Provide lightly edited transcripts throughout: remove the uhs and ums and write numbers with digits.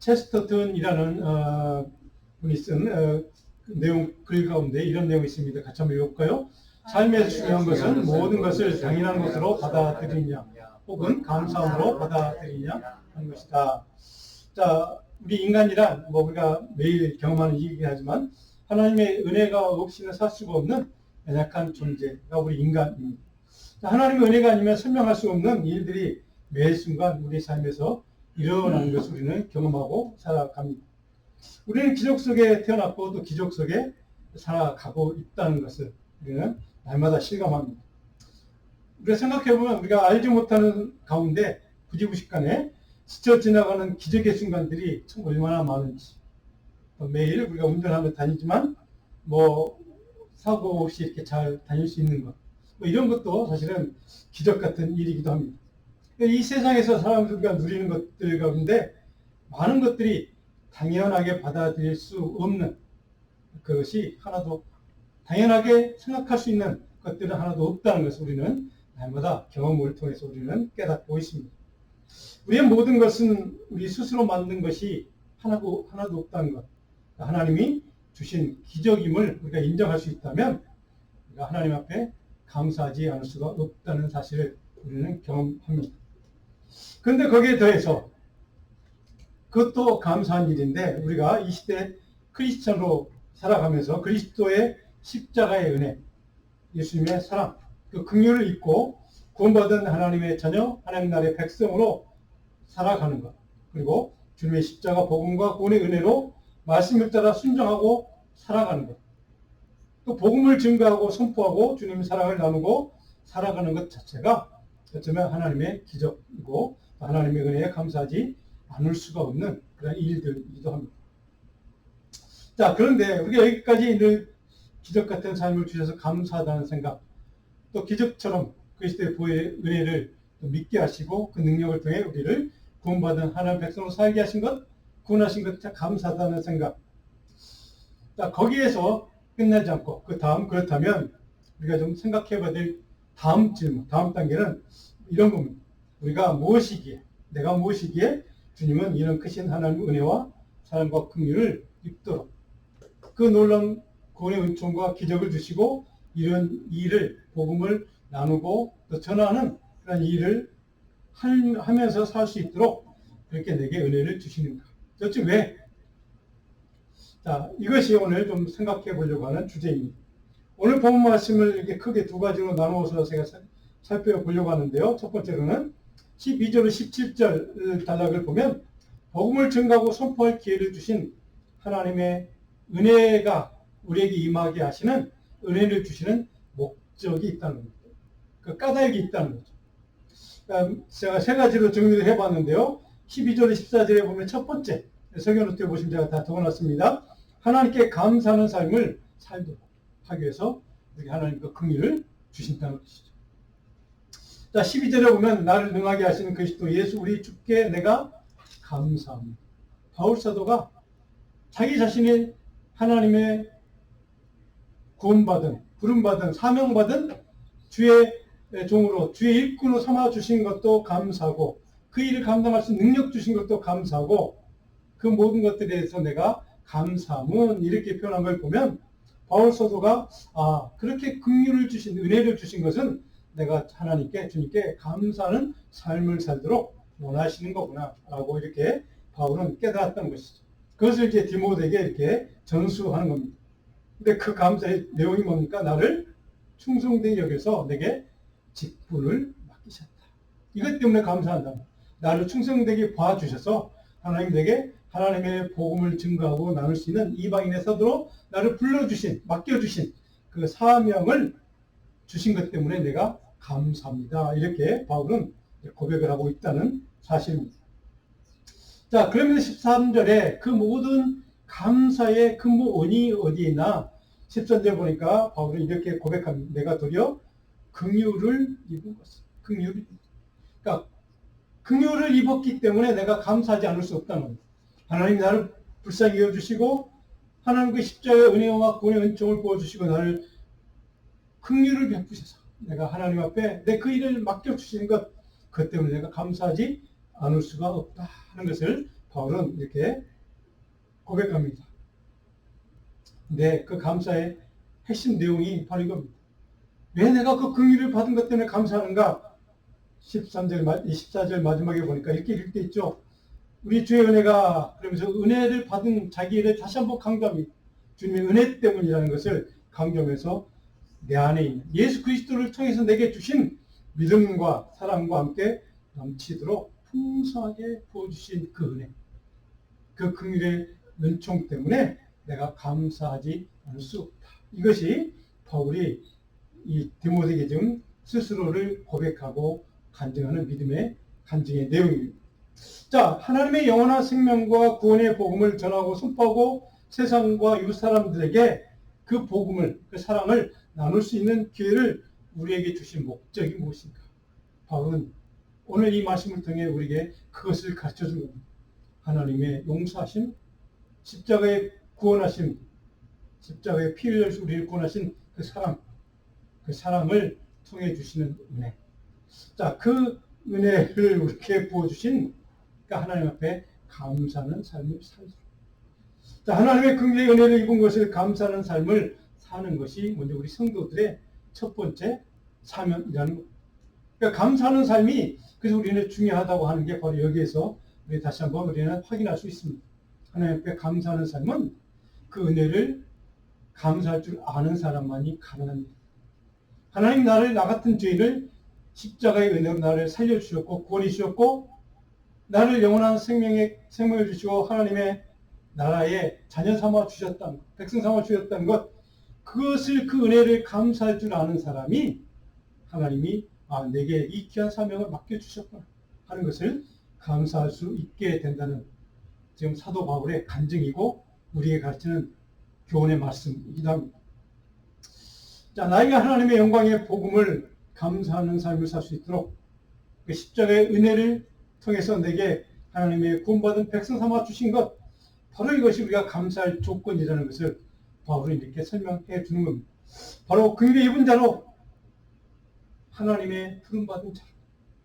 체스터턴이라는 분이 쓴 내용 글 가운데 이런 내용이 있습니다. 같이 한번 읽어볼까요? 삶에서 중요한 것은 모든 것을 당연한 것으로 받아들이냐 혹은 감사함으로 받아들이냐 하는 것이다. 자, 우리 인간이란 우리가 매일 경험하는 얘기긴 하지만 하나님의 은혜가 없이는 살 수가 없는 연약한 존재가 우리 인간입니다. 자, 하나님의 은혜가 아니면 설명할 수 없는 일들이 매 순간 우리 삶에서 일어나는 것을 우리는 경험하고 살아갑니다. 우리는 기적 속에 태어났고 또 기적 속에 살아가고 있다는 것을 우리는 날마다 실감합니다. 우리가 생각해보면 우리가 알지 못하는 가운데 부지부식간에 스쳐 지나가는 기적의 순간들이 참 얼마나 많은지. 매일 우리가 운전하며 다니지만 사고 없이 이렇게 잘 다닐 수 있는 것. 이런 것도 사실은 기적 같은 일이기도 합니다. 이 세상에서 사람들과 누리는 것들 가운데 많은 것들이 당연하게 받아들일 수 없는 그것이 하나도 당연하게 생각할 수 있는 것들은 하나도 없다는 것을 우리는 날마다 경험을 통해서 우리는 깨닫고 있습니다. 우리의 모든 것은 우리 스스로 만든 것이 하나도 없다는 것. 하나님이 주신 기적임을 우리가 인정할 수 있다면 우리가 하나님 앞에 감사하지 않을 수가 없다는 사실을 우리는 경험합니다. 그런데 거기에 더해서 그것도 감사한 일인데 우리가 이 시대 크리스천으로 살아가면서 그리스도의 십자가의 은혜, 예수님의 사랑, 그 긍휼을 입고 구원받은 하나님의 자녀, 하나님 나라의 백성으로 살아가는 것, 그리고 주님의 십자가 복음과 구원의 은혜로 말씀을 따라 순종하고 살아가는 것, 또 복음을 증거하고 선포하고 주님의 사랑을 나누고 살아가는 것 자체가 어쩌면 하나님의 기적이고 하나님의 은혜에 감사하지 않을 수가 없는 그런 일들이기도 합니다. 자, 그런데 우리가 여기까지 늘 기적 같은 삶을 주셔서 감사하다는 생각, 또 기적처럼 그리스도의 은혜를 믿게 하시고 그 능력을 통해 우리를 구원받은 하나님 백성으로 살게 하신 것, 구원하신 것 참 감사하다는 생각. 자, 거기에서 끝나지 않고 그 다음, 그렇다면 우리가 좀 생각해 봐야 될 다음 질문, 다음 단계는 이런 겁니다. 내가 무엇이기에 주님은 이런 크신 하나님의 은혜와 사랑과 긍휼을 입도록 그 놀라운 구원의 은총과 기적을 주시고 이런 일을, 복음을 나누고 또 전하는 그런 일을 하면서 살 수 있도록 그렇게 내게 은혜를 주시는가. 도대체 왜? 자, 이것이 오늘 좀 생각해 보려고 하는 주제입니다. 오늘 본 말씀을 이렇게 크게 두 가지로 나누어서 제가 살펴보려고 하는데요. 첫 번째로는 12절로 17절 단락을 보면 복음을 증거하고 선포할 기회를 주신 하나님의 은혜가 우리에게 임하게 하시는 은혜를 주시는 목적이 있다는 겁니다. 그 까닭이 있다는 거죠. 그러니까 제가 세 가지로 정리를 해봤는데요. 12절, 14절에 보면 첫 번째, 성경노트에 보시면 제가 다 적어놨습니다. 하나님께 감사하는 삶을 살도록 하기 위해서 우리 하나님께 긍휼을 주신다는 것이죠. 자, 12절에 보면 나를 능하게 하시는 그리스도 예수 우리 주께 내가 감사합니다. 바울 사도가 자기 자신이 하나님의 구원받은, 부름받은, 사명받은 주의 종으로, 주의 일꾼으로 삼아주신 것도 감사하고 그 일을 감당할 수 있는 능력 주신 것도 감사하고 그 모든 것들에 대해서 내가 감사함은 이렇게 표현한 걸 보면 바울 사도가 그렇게 긍휼을 주신, 은혜를 주신 것은 내가 하나님께, 주님께 감사하는 삶을 살도록 원하시는 거구나 라고 이렇게 바울은 깨달았던 것이죠. 그것을 이제 디모데에게 이렇게 전수하는 겁니다. 근데 그 감사의 내용이 뭡니까? 나를 충성되게 여겨서 내게 직분을 맡기셨다. 이것 때문에 감사한다. 나를 충성되게 봐주셔서 하나님 내게 하나님의 복음을 증거하고 나눌 수 있는 이방인의 사도로 나를 불러주신, 맡겨주신 그 사명을 주신 것 때문에 내가 감사합니다. 이렇게 바울은 고백을 하고 있다는 사실입니다. 자, 그러면서 13절에 그 모든 감사의 근본이 어디에 있나? 13절 보니까 바울은 이렇게 고백합니다. 내가 도리어 긍휼을 입은 것을. 그러니까 긍휼을 입었기 때문에 내가 감사하지 않을 수 없다는 겁니다. 하나님 나를 불쌍히 여주시고 하나님 그 십자가의 은혜와 구원의 은총을 부어주시고 나를 긍휼을 베푸셔서 내가 하나님 앞에 내 그 일을 맡겨주시는 것, 그것 때문에 내가 감사하지 않을 수가 없다 하는 것을 바울은 이렇게 고백합니다. 네, 그 감사의 핵심 내용이 바로 이겁니다. 왜 내가 그 긍휼을 받은 것 때문에 감사하는가? 14절 마지막에 보니까 이렇게 읽을 때 있죠. 우리 주의 은혜가, 그러면서 은혜를 받은 자기를 다시 한번 강조합니다. 주님의 은혜 때문이라는 것을 강조하면서 내 안에 있는 예수 그리스도를 통해서 내게 주신 믿음과 사랑과 함께 넘치도록 풍성하게 부어주신 그 은혜, 그 긍휼의 은총 때문에 내가 감사하지 않을 수 없다. 이것이 바울이 이 디모데에게 지금 스스로를 고백하고 간증하는 믿음의 간증의 내용입니다. 자, 하나님의 영원한 생명과 구원의 복음을 전하고 선포하고 세상과 이웃 사람들에게 그 복음을, 그 사랑을 나눌 수 있는 기회를 우리에게 주신 목적이 무엇인가? 바울은 오늘 이 말씀을 통해 우리에게 그것을 가르쳐 준 겁니다. 하나님의 용서하심, 십자가의 구원하심, 십자가의 피 흘려서 우리를 구원하신 그 사랑, 그 사랑을 통해 주시는 은혜. 자, 그 은혜를 우리에게 부어주신 하나님 앞에 감사하는 삶을 살도록. 자, 하나님의 긍휼의 은혜를 입은 것을 감사하는 삶을 사는 것이 먼저 우리 성도들의 첫 번째 사명이라는 것. 그러니까 감사하는 삶이 그래서 우리는 중요하다고 하는 게 바로 여기에서 우리 다시 한번 우리는 확인할 수 있습니다. 하나님 앞에 감사하는 삶은 그 은혜를 감사할 줄 아는 사람만이 가능합니다. 하나님 나를 나 같은 죄인을 십자가의 은혜로 나를 살려주셨고 구원해 주셨고 나를 영원한 생명을 주시고 하나님의 나라의 자녀 삼아 주셨다는 것, 백성 삼아 주셨다는 것, 그것을 그 은혜를 감사할 줄 아는 사람이 하나님이 내게 이 귀한 사명을 맡겨주셨구나 하는 것을 감사할 수 있게 된다는 지금 사도 바울의 간증이고 우리에게 가르치는 교훈의 말씀이기도 합니다. 자, 나에게 하나님의 영광의 복음을 감사하는 삶을 살 수 있도록 그 십자가의 은혜를 통해서 내게 하나님의 구원받은 백성 삼아 주신 것, 바로 이것이 우리가 감사할 조건이라는 것을 바울이 이렇게 설명해 주는 겁니다. 바로 긍휼의 입은 자로 하나님의 부름받은 자로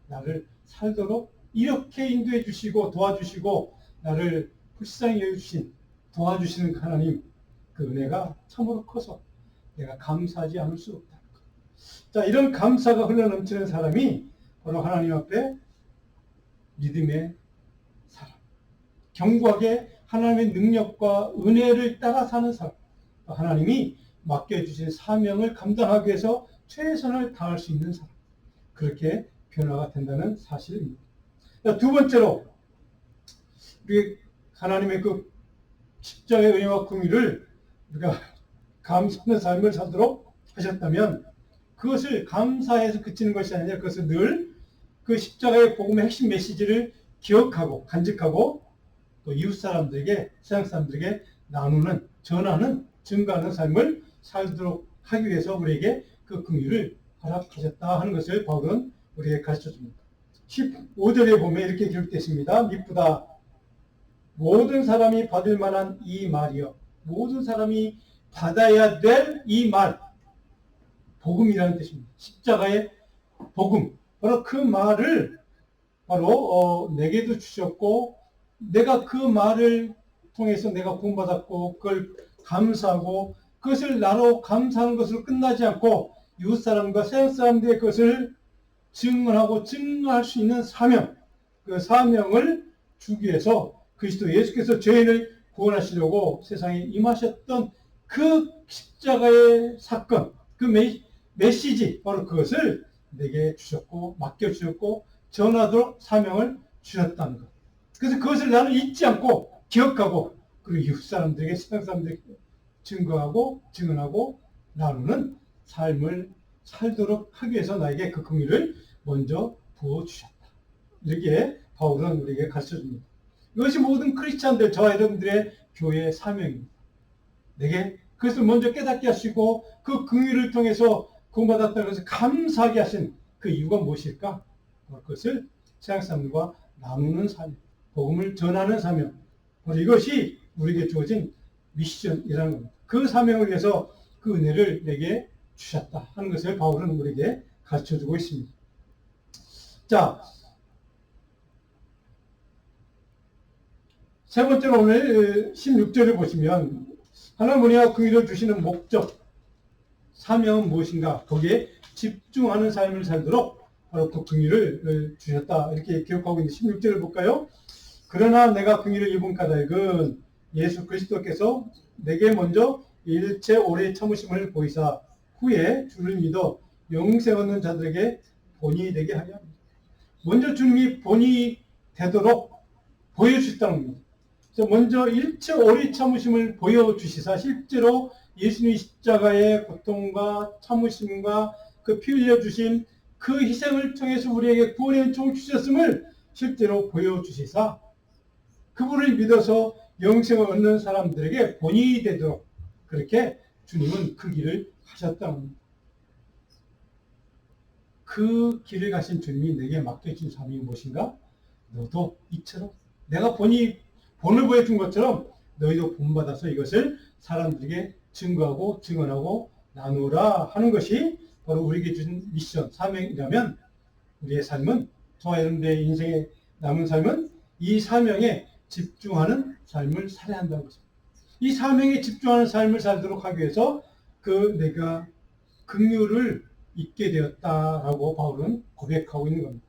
나를 살도록 이렇게 인도해 주시고 도와주시고 나를 불쌍히 여겨주신 도와주시는 하나님, 그 은혜가 참으로 커서 내가 감사하지 않을 수 없다는 것. 자, 이런 감사가 흘러넘치는 사람이 바로 하나님 앞에 믿음의 사람, 견고하게 하나님의 능력과 은혜를 따라 사는 사람, 하나님이 맡겨주신 사명을 감당하기 위해서 최선을 다할 수 있는 사람, 그렇게 변화가 된다는 사실입니다. 두 번째로 우리 하나님의 그 십자가의 은혜와 긍휼을 우리가 감사하는 삶을 살도록 하셨다면 그것을 감사해서 그치는 것이 아니라 그것을 늘 그 십자가의 복음의 핵심 메시지를 기억하고 간직하고 또 이웃 사람들에게, 세상 사람들에게 나누는, 전하는, 증가하는 삶을 살도록 하기 위해서 우리에게 그 긍휼을 허락하셨다 하는 것을 바울은 우리에게 가르쳐 줍니다. 15절에 보면 이렇게 기록되어 있습니다. 미쁘다. 모든 사람이 받을 만한 이 말이요. 모든 사람이 받아야 될 이 말. 복음이라는 뜻입니다. 십자가의 복음. 바로 그 말을 바로 내게도 주셨고 내가 그 말을 통해서 내가 구원받았고 그걸 감사하고 그것을 나로 감사하는 것으로 끝나지 않고 이웃 사람과 세상 사람들의 것을 증언하고 증거할 수 있는 사명, 그 사명을 주기 위해서 그리스도 예수께서 죄인을 구원하시려고 세상에 임하셨던 그 십자가의 사건, 그 메시지, 바로 그것을 내게 주셨고 맡겨주셨고 전하도록 사명을 주셨다는 것. 그래서 그것을 나는 잊지 않고 기억하고 그리고 이웃 사람들에게, 세상 사람들에게 증거하고 증언하고 나누는 삶을 살도록 하기 위해서 나에게 그 긍휼을 먼저 부어주셨다. 이렇게 바울은 우리에게 가르쳐줍니다. 이것이 모든 크리스찬들, 저와 여러분들의 교회의 사명입니다. 내게 그것을 먼저 깨닫게 하시고 그 긍휼을 통해서 구원받았다는 것을 감사하게 하신 그 이유가 무엇일까? 그것을 세상 사람들과 나누는 사명, 복음을 전하는 사명, 바로 이것이 우리에게 주어진 미션이라는 겁니다. 그 사명을 위해서 그 은혜를 내게 주셨다 하는 것을 바울은 우리에게 가르쳐주고 있습니다. 자, 세 번째로 오늘 16절을 보시면 하나님이 긍휼을 주시는 목적, 사명은 무엇인가 거기에 집중하는 삶을 살도록 바로 그 긍휼을 주셨다 이렇게 기록하고 있는 16절을 볼까요? 그러나 내가 긍휼을 입은 까닭은 예수 그리스도께서 내게 먼저 일체 오래 참으심을 보이사 후에 주를 믿어 영생 얻는 자들에게 본이 되게 하려 합니다. 먼저 주님이 본이 되도록 보여주셨다는 겁니다. 그래서 먼저 일체 오래 참으심을 보여주시사 실제로 예수님의 십자가의 고통과 참으심과 그 피 흘려주신 그 희생을 통해서 우리에게 구원의 은총을 주셨음을 실제로 보여주시사 그분을 믿어서 영생을 얻는 사람들에게 본이 되도록 그렇게 주님은 그 길을 가셨다는 겁니다. 그 길을 가신 주님이 내게 맡겨진 사명이 무엇인가? 너도 이처럼 내가 본을 보여준 것처럼 너희도 본받아서 이것을 사람들에게 증거하고 증언하고 나누라 하는 것이 바로 우리에게 주신 미션, 사명이라면 우리의 삶은 저와 여러분들의 인생에 남은 삶은 이 사명에 집중하는 삶을 살아야 한다는 것입니다. 이 사명에 집중하는 삶을 살도록 하기 위해서 내가 긍휼을 잊게 되었다라고 바울은 고백하고 있는 겁니다.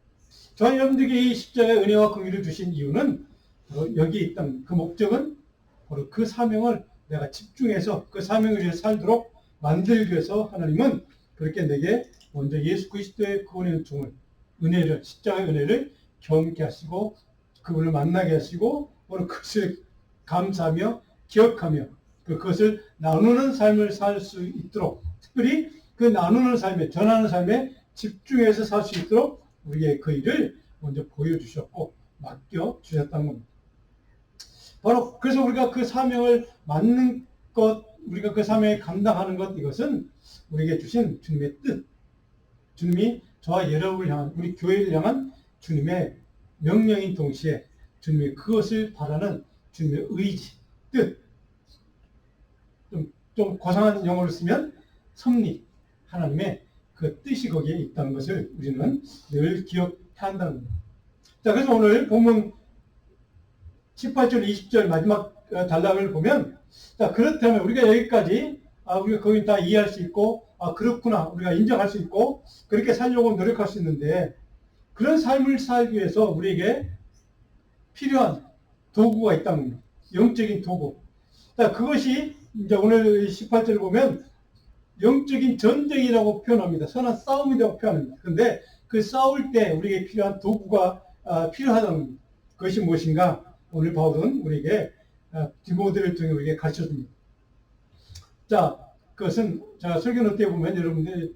저와 여러분들에게 이 십자가의 은혜와 긍휼을 주신 이유는 바로 여기에 있던 그 목적은 바로 그 사명을 내가 집중해서 그 사명을 위해 살도록 만들기 위해서 하나님은 그렇게 내게 먼저 예수 그리스도의 구원의 은총을 십자가의 은혜를 경험케 하시고 그분을 만나게 하시고 바로 그것을 감사하며 기억하며 그것을 나누는 삶을 살 수 있도록 특별히 그 나누는 삶에 전하는 삶에 집중해서 살 수 있도록 우리의 그 일을 먼저 보여주셨고 맡겨주셨다는 겁니다. 바로 그래서 우리가 그 사명을 맡는 것 우리가 그 사명을 감당하는 것 이것은 우리에게 주신 주님의 뜻 주님이 저와 여러분을 향한 우리 교회를 향한 주님의 명령인 동시에 주님의 그것을 바라는 주님의 의지, 뜻 좀 고상한 용어를 쓰면 섭리 하나님의 그 뜻이 거기에 있다는 것을 우리는 늘 기억해야 한다는 겁니다. 자, 그래서 오늘 본문 18절, 20절 마지막 단락을 보면 자, 그렇다면 우리가 여기까지 우리가 거기 다 이해할 수 있고 그렇구나 우리가 인정할 수 있고 그렇게 살려고 노력할 수 있는데 그런 삶을 살기 위해서 우리에게 필요한 도구가 있다는 겁니다. 영적인 도구. 자, 그것이 이제 오늘 18절을 보면 영적인 전쟁이라고 표현합니다. 선한 싸움이라고 표현합니다. 그런데 그 싸울 때 우리에게 필요한 도구가 필요하다는 겁니다. 그것이 무엇인가? 오늘 바울은 우리에게 디모데를 통해 우리에게 가르쳐줍니다. 자, 그것은 제가 설교 노트에 보면 여러분들이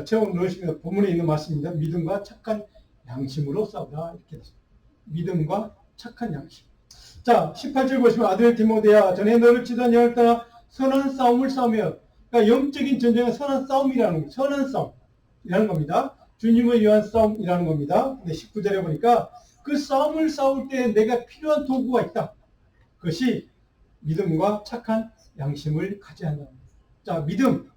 채워 넣으시면 본문에 있는 말씀입니다. 믿음과 착한 양심으로 싸우라 이렇게 됐습니다. 믿음과 착한 양심. 자, 18절 보시면 아들 디모데야 전에 너를 치던 영을 따라 선한 싸움을 싸우며 그러니까 영적인 전쟁은 선한 싸움이라는 선한 싸움이라는 겁니다. 주님을 위한 싸움이라는 겁니다. 근데 19절에 보니까 그 싸움을 싸울 때 내가 필요한 도구가 있다. 그것이 믿음과 착한 양심을 가져야 한다. 자, 믿음.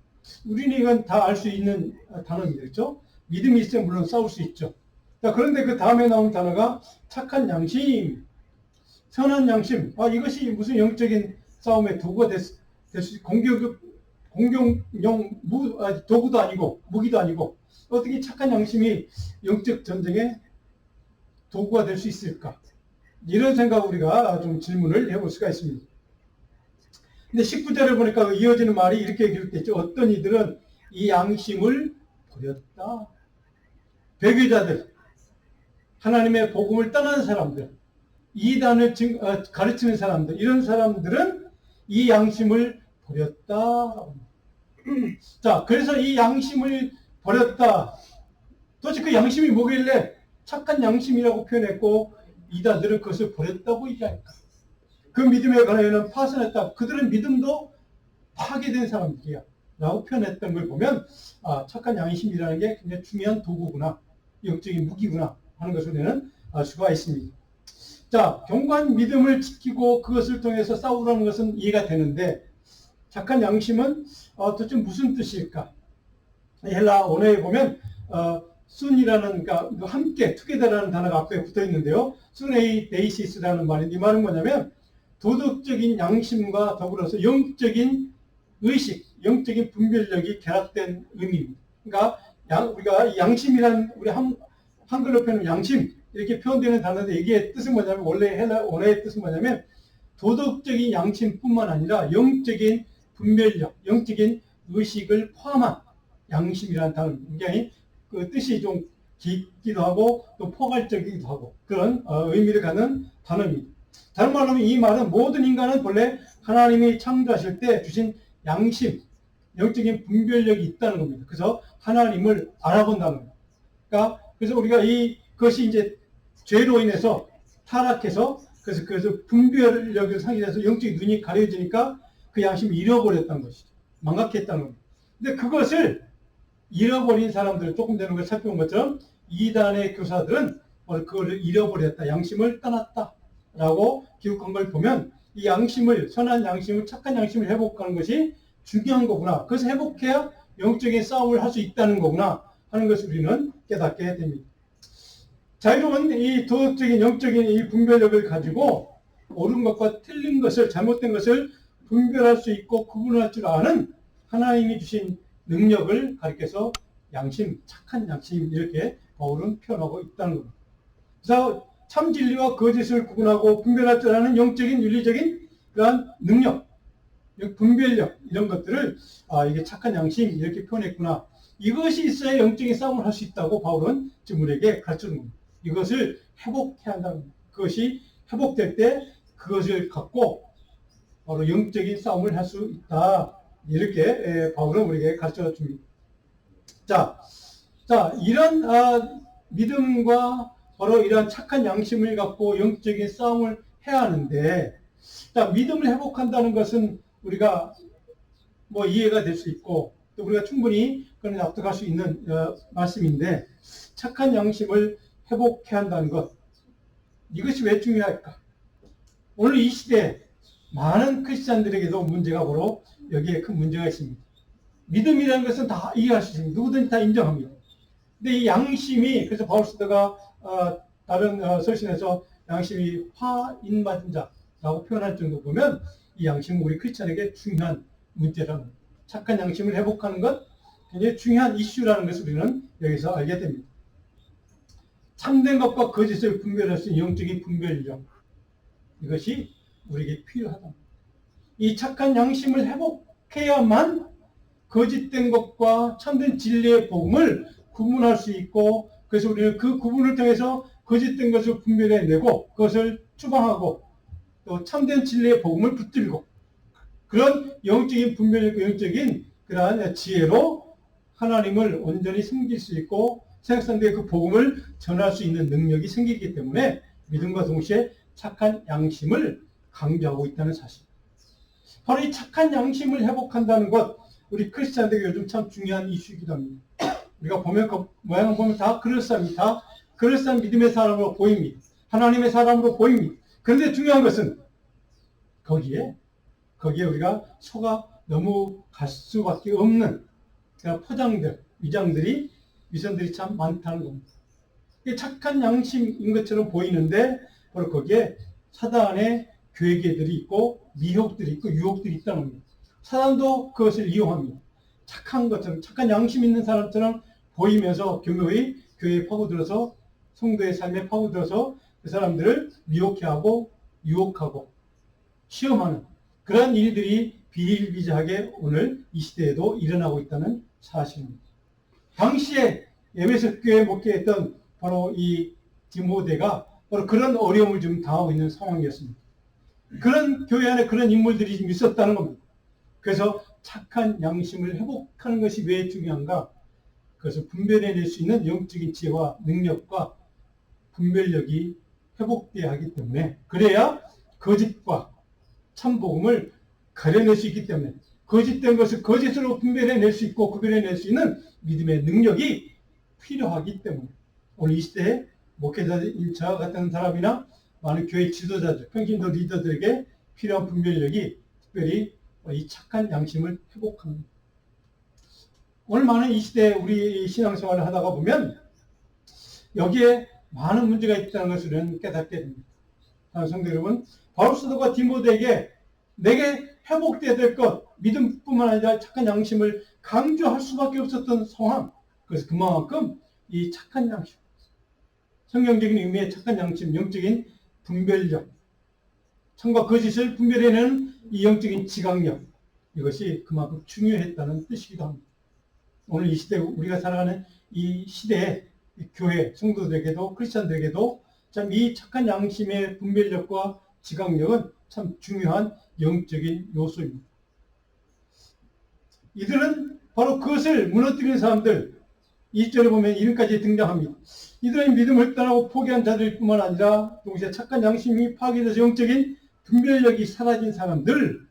우리는 이건 다 알 수 있는 단어입니다. 그렇죠? 믿음이 있으면 물론 싸울 수 있죠. 자, 그런데 그 다음에 나온 단어가 착한 양심, 선한 양심. 이것이 무슨 영적인 싸움의 도구가 될 수, 공격용 도구도 아니고, 무기도 아니고, 어떻게 착한 양심이 영적 전쟁의 도구가 될 수 있을까? 이런 생각 우리가 좀 질문을 해볼 수가 있습니다. 근데 19절을 보니까 이어지는 말이 이렇게 기록됐죠. 어떤 이들은 이 양심을 버렸다. 배교자들, 하나님의 복음을 떠난 사람들, 이단을 가르치는 사람들, 이런 사람들은 이 양심을 버렸다. 자, 그래서 이 양심을 버렸다. 도대체 그 양심이 뭐길래 착한 양심이라고 표현했고 이단들은 그것을 버렸다고 얘기할까? 그 믿음에 관하여는 파손했다. 그들은 믿음도 파괴된 사람들이야. 라고 표현했던 걸 보면 착한 양심이라는 게 굉장히 중요한 도구구나. 영적인 무기구나 하는 것을 우리는 알 수가 있습니다. 자, 견고한 믿음을 지키고 그것을 통해서 싸우라는 것은 이해가 되는데 착한 양심은 도대체 무슨 뜻일까? 헬라 언어에 보면 순이라는 그러니까 함께 투게더라는 단어가 앞에 붙어 있는데요. 순에이 데이시스라는 말인데 이 말은 뭐냐면 도덕적인 양심과 더불어서 영적인 의식, 영적인 분별력이 결합된 의미입니다. 그러니까 우리가 양심이란 우리 한글로 표현은 양심 이렇게 표현되는 단어인데 이게 뜻은 뭐냐면 원래 원어의 뜻은 뭐냐면 도덕적인 양심뿐만 아니라 영적인 분별력, 영적인 의식을 포함한 양심이라는 단어입니다. 굉장히 그 뜻이 좀 깊기도 하고 또 포괄적이기도 하고 그런 의미를 갖는 단어입니다. 다른 말로 하면 이 말은 모든 인간은 본래 하나님이 창조하실 때 주신 양심, 영적인 분별력이 있다는 겁니다. 그래서 하나님을 알아본다는 겁니다. 그러니까 그래서 우리가 그것이 이제 죄로 인해서 타락해서 그래서 분별력을 상실해서 영적인 눈이 가려지니까 그 양심을 잃어버렸다는 것이죠. 망각했다는 겁니다. 근데 그것을 잃어버린 사람들, 조금 전에 우리가 살펴본 것처럼 이단의 교사들은 그거를 잃어버렸다, 양심을 떠났다 라고 기록한 걸 보면 이 양심을, 선한 양심을, 착한 양심을 회복하는 것이 중요한 거구나. 그것을 회복해야 영적인 싸움을 할 수 있다는 거구나 하는 것을 우리는 깨닫게 됩니다. 자유로운 이 도덕적인 영적인 이 분별력을 가지고 옳은 것과 틀린 것을, 잘못된 것을 분별할 수 있고 구분할 줄 아는 하나님이 주신 능력을 가리켜서 양심, 착한 양심 이렇게 바울은 표현하고 있다는 겁니다. 그래서 참 진리와 거짓을 구분하고 분별할 줄 아는 영적인 윤리적인 그러한 능력, 분별력 이런 것들을 이게 착한 양심 이렇게 표현했구나. 이것이 있어야 영적인 싸움을 할 수 있다고 바울은 지금 우리에게 가르치는 겁니다. 이것을 회복해야 한다는 겁니다. 그것이 회복될 때 그것을 갖고 바로 영적인 싸움을 할 수 있다. 이렇게 바울은 우리에게 가르쳐 줍니다. 자, 이런 믿음과 바로 이러한 착한 양심을 갖고 영적인 싸움을 해야 하는데, 자, 믿음을 회복한다는 것은 우리가 뭐 이해가 될 수 있고, 또 우리가 충분히 그런 납득할 수 있는 말씀인데, 착한 양심을 회복해야 한다는 것, 이것이 왜 중요할까? 오늘 이 시대에 많은 크리스찬들에게도 문제가 바로 여기에 큰 문제가 있습니다. 믿음이라는 것은 다 이해할 수 있습니다. 누구든지 다 인정합니다. 근데 이 양심이, 그래서 바울 사도가 다른 서신에서 양심이 화인맞은 자라고 표현할 정도 보면 이 양심은 우리 크리스찬에게 중요한 문제라는 겁니다. 착한 양심을 회복하는 것 굉장히 중요한 이슈라는 것을 우리는 여기서 알게 됩니다. 참된 것과 거짓을 분별할 수 있는 영적인 분별력, 이것이 우리에게 필요하다. 이 착한 양심을 회복해야만 거짓된 것과 참된 진리의 복음을 구분할 수 있고, 그래서 우리는 그 구분을 통해서 거짓된 것을 분별해내고 그것을 추방하고 또 참된 진리의 복음을 붙들고 그런 영적인 분별력과 영적인 그러한 지혜로 하나님을 온전히 섬길 수 있고 세상 상대의 그 복음을 전할 수 있는 능력이 생기기 때문에 믿음과 동시에 착한 양심을 강조하고 있다는 사실. 바로 이 착한 양심을 회복한다는 것, 우리 크리스찬들에게 요즘 참 중요한 이슈이기도 합니다. 우리가 보면 그 모양을 보면 다 그럴싸합니다. 다 그럴싸한 믿음의 사람으로 보입니다. 하나님의 사람으로 보입니다. 그런데 중요한 것은 거기에 우리가 속아 넘어갈 수밖에 없는 포장들, 위선들이 참 많다는 겁니다. 착한 양심인 것처럼 보이는데 바로 거기에 사단의 괴계들이 있고 미혹들이 있고 유혹들이 있다는 겁니다. 사단도 그것을 이용합니다. 착한 것처럼, 착한 양심 있는 사람처럼 보이면서 교묘히 교회에 파고들어서 성도의 삶에 파고들어서 그 사람들을 미혹해하고 유혹하고 시험하는 그런 일들이 비일비재하게 오늘 이 시대에도 일어나고 있다는 사실입니다. 당시에 에베소 교회에 목회했던 바로 이 디모데가 바로 그런 어려움을 좀 당하고 있는 상황이었습니다. 그런 교회 안에 그런 인물들이 좀 있었다는 겁니다. 그래서 착한 양심을 회복하는 것이 왜 중요한가? 그래서 분별해낼 수 있는 영적인 지혜와 능력과 분별력이 회복되어야 하기 때문에, 그래야 거짓과 참복음을 가려낼 수 있기 때문에, 거짓된 것을 거짓으로 분별해낼 수 있고 구별해낼 수 있는 믿음의 능력이 필요하기 때문에 오늘 이 시대에 목회자인 저 같은 사람이나 많은 교회 지도자들, 평신도 리더들에게 필요한 분별력이 특별히 이 착한 양심을 회복하는 겁니다. 오늘 많은 이 시대에 우리 신앙생활을 하다가 보면 여기에 많은 문제가 있다는 것을 깨닫게 됩니다. 성도 여러분, 바울 사도가 디모데에게 내게 회복돼야 될 것, 믿음뿐만 아니라 착한 양심을 강조할 수밖에 없었던 상황. 그래서 그만큼 이 착한 양심, 성경적인 의미의 착한 양심, 영적인 분별력, 참과 거짓을 분별해내는 이 영적인 지각력, 이것이 그만큼 중요했다는 뜻이기도 합니다. 오늘 이 시대, 우리가 살아가는 이 시대에 교회 성도들에게도 크리스찬들에게도 참 이 착한 양심의 분별력과 지각력은 참 중요한 영적인 요소입니다. 이들은 바로 그것을 무너뜨리는 사람들, 2절에 보면 이름까지 등장합니다. 이들은 믿음을 떠나고 포기한 자들 뿐만 아니라 동시에 착한 양심이 파괴돼서 영적인 분별력이 사라진 사람들,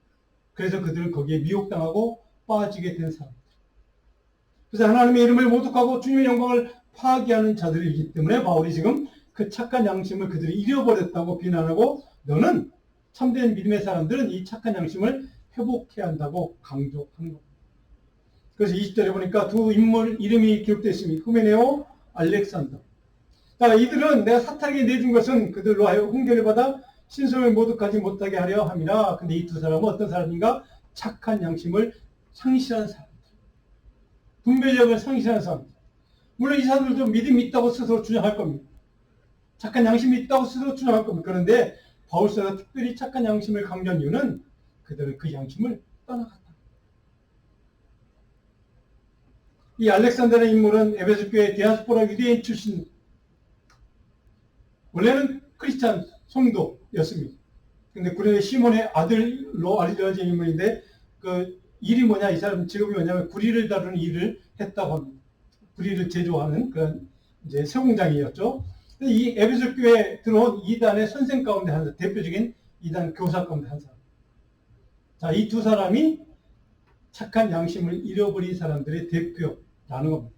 그래서 그들은 거기에 미혹당하고 빠지게 된 사람들. 그래서 하나님의 이름을 모독하고 주님의 영광을 파괴하는 자들이기 때문에 바울이 지금 그 착한 양심을 그들이 잃어버렸다고 비난하고, 너는 참된 믿음의 사람들은 이 착한 양심을 회복해야 한다고 강조하는 겁니다. 그래서 20절에 보니까 두 인물 이름이 기록되어 있습니다. 후메네오, 알렉산더. 자, 이들은 내가 사탄에게 내준 것은 그들로 하여 훈계를 받아 신성을 모독하지 못하게 하려 함이라. 근데 이 두 사람은 어떤 사람인가? 착한 양심을 상실한 사람들, 분별력을 상실한 사람들. 물론 이 사람들도 믿음이 있다고 스스로 주장할 겁니다. 착한 양심이 있다고 스스로 주장할 겁니다. 그런데 바울서가 특별히 착한 양심을 강조한 이유는 그들은 그 양심을 떠나갔다. 이 알렉산더라는 인물은 에베소 교회 디아스포라 유대인 출신, 원래는 크리스찬 성도였습니다. 근데 구레네 시몬의 아들로 알려진 인물인데, 그 일이 뭐냐, 이 사람 직업이 뭐냐면 구리를 다루는 일을 했다고 합니다. 구리를 제조하는 그런 이제 세공장이었죠. 이 에베소 교회에 들어온 이단의 선생 가운데 한 사람, 대표적인 이단 교사 가운데 한 사람. 자, 이 두 사람이 착한 양심을 잃어버린 사람들의 대표라는 겁니다.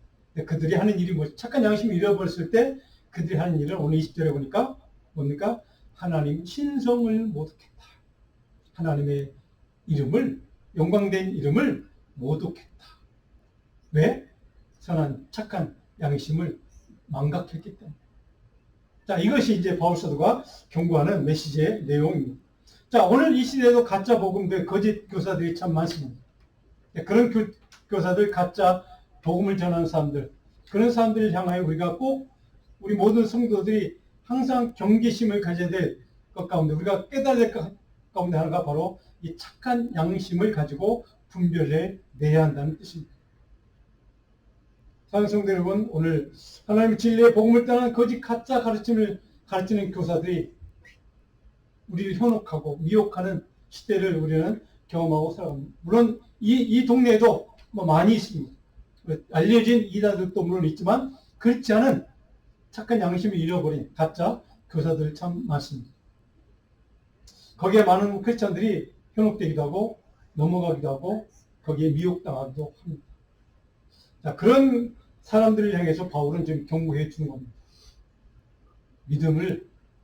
그들이 하는 일이 뭐, 착한 양심을 잃어버렸을 때 그들이 하는 일은 오늘 20절에 보니까 뭡니까? 하나님 신성을 모독했다. 하나님의 이름을, 영광된 이름을 모독했다. 왜? 선한 착한 양심을 망각했기 때문에. 자, 이것이 이제 바울 사도가 경고하는 메시지의 내용입니다. 자, 오늘 이 시대에도 가짜 복음들, 거짓 교사들이 참 많습니다. 그런 교사들, 가짜 복음을 전하는 사람들, 그런 사람들을 향하여 우리가 꼭, 우리 모든 성도들이 항상 경계심을 가져야 될 것 가운데, 우리가 깨달아야 될 것 가운데 하나가 바로 이 착한 양심을 가지고 분별해 내야 한다는 뜻입니다. 사랑하는 성도 여러분, 오늘 하나님의 진리의 복음을 떠난 거짓 가짜 가르침을 가르치는 교사들이 우리를 현혹하고 미혹하는 시대를 우리는 경험하고 살아갑니다. 물론 이 동네에도 뭐 많이 있습니다. 알려진 이단들도 물론 있지만 그렇지 않은 착한 양심을 잃어버린 가짜 교사들 참 많습니다. 거기에 많은 크리스찬들이 현혹되기도 하고 넘어가기도 하고 거기에 미혹당하기도 합니다. 자, 그런 사람들을 향해서 바울은 지금 경고해 주는 겁니다.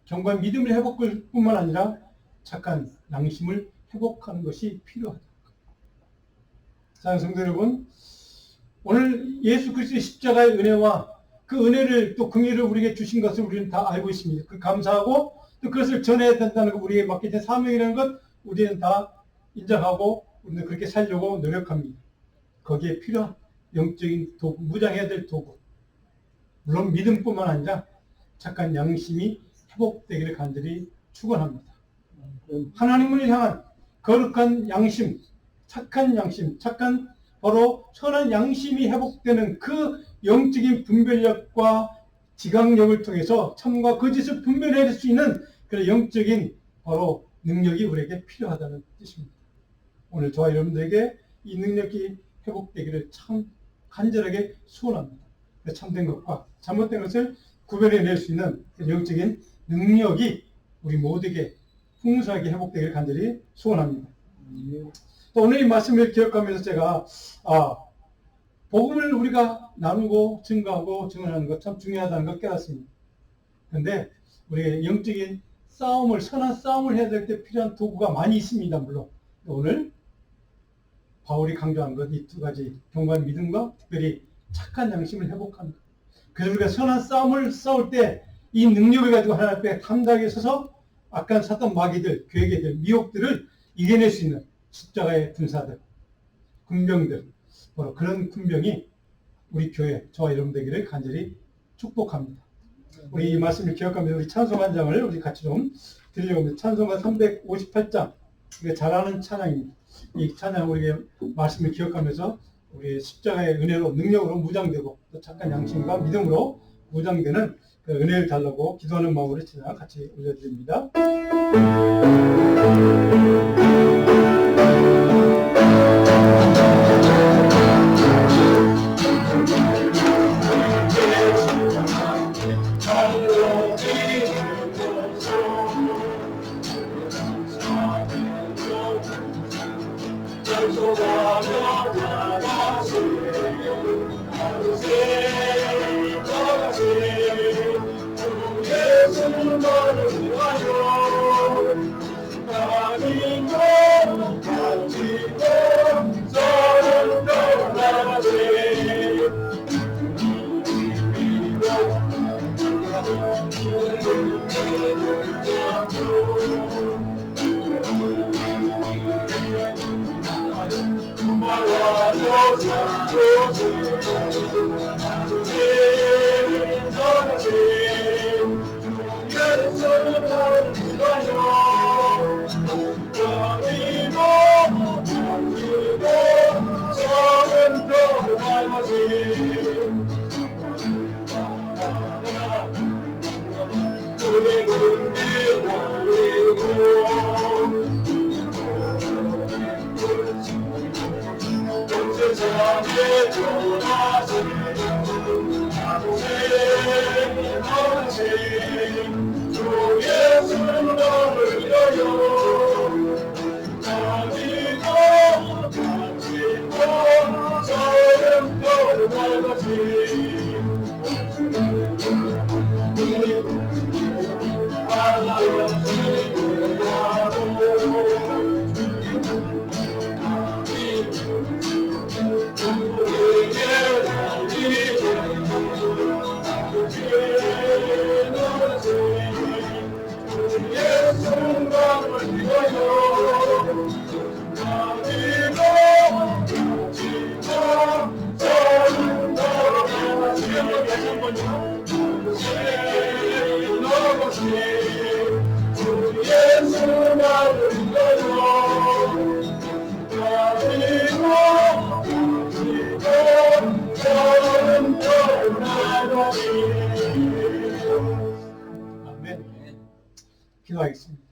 경고한 믿음을 회복할 뿐만 아니라 착한 양심을 회복하는 것이 필요하다. 사랑하는 성도 여러분, 오늘 예수 그리스도의 십자가의 은혜와 그 은혜를 또 긍휼을 우리에게 주신 것을 우리는 다 알고 있습니다. 그 감사하고 또 그것을 전해야 된다는 것, 우리에게 맡겨진 사명이라는 것 우리는 다 인정하고 우리는 그렇게 살려고 노력합니다. 거기에 필요한 영적인 도구, 무장해야 될 도구, 물론 믿음뿐만 아니라 착한 양심이 회복되기를 간절히 축원합니다. 하나님을 향한 거룩한 양심, 착한 양심, 바로 선한 양심이 회복되는 그 영적인 분별력과 지각력을 통해서 참과 거짓을 분별해낼 수 있는 그런 영적인 바로 능력이 우리에게 필요하다는 뜻입니다. 오늘 저와 여러분들에게 이 능력이 회복되기를 참 간절하게 소원합니다. 참된 것과 잘못된 것을 구별해낼 수 있는 영적인 능력이 우리 모두에게 풍성하게 회복되기를 간절히 소원합니다. 오늘 이 말씀을 기억하면서 제가 복음을 우리가 나누고 증거하고 증언하는 것 참 중요하다는 걸 깨닫습니다. 그런데 우리의 영적인 싸움을, 선한 싸움을 해야 될 때 필요한 도구가 많이 있습니다. 물론 오늘 바울이 강조한 것, 이 두 가지 경고한 믿음과 특별히 착한 양심을 회복하는 것. 그래서 우리가 선한 싸움을 싸울 때 이 능력을 가지고 하나님 앞에 담대하게 서서 악한 사단 마귀들, 괴계들, 미혹들을 이겨낼 수 있는 십자가의 군사들, 군병들, 바로 그런 군병이 우리 교회, 저와 여러분 되기를 간절히 축복합니다. 우리 이 말씀을 기억하면서 우리 찬송 한 장을 우리 같이 좀 드리려고 합니다. 찬송가 358장, 우리가 잘 아는 찬양입니다. 이 찬양 우리가 말씀을 기억하면서 우리 십자가의 은혜로 능력으로 무장되고 또 착한 양심과 믿음으로 무장되는 그 은혜를 달라고 기도하는 마음으로 찬양 같이 올려드립니다. 아멘. 기도하겠습니다.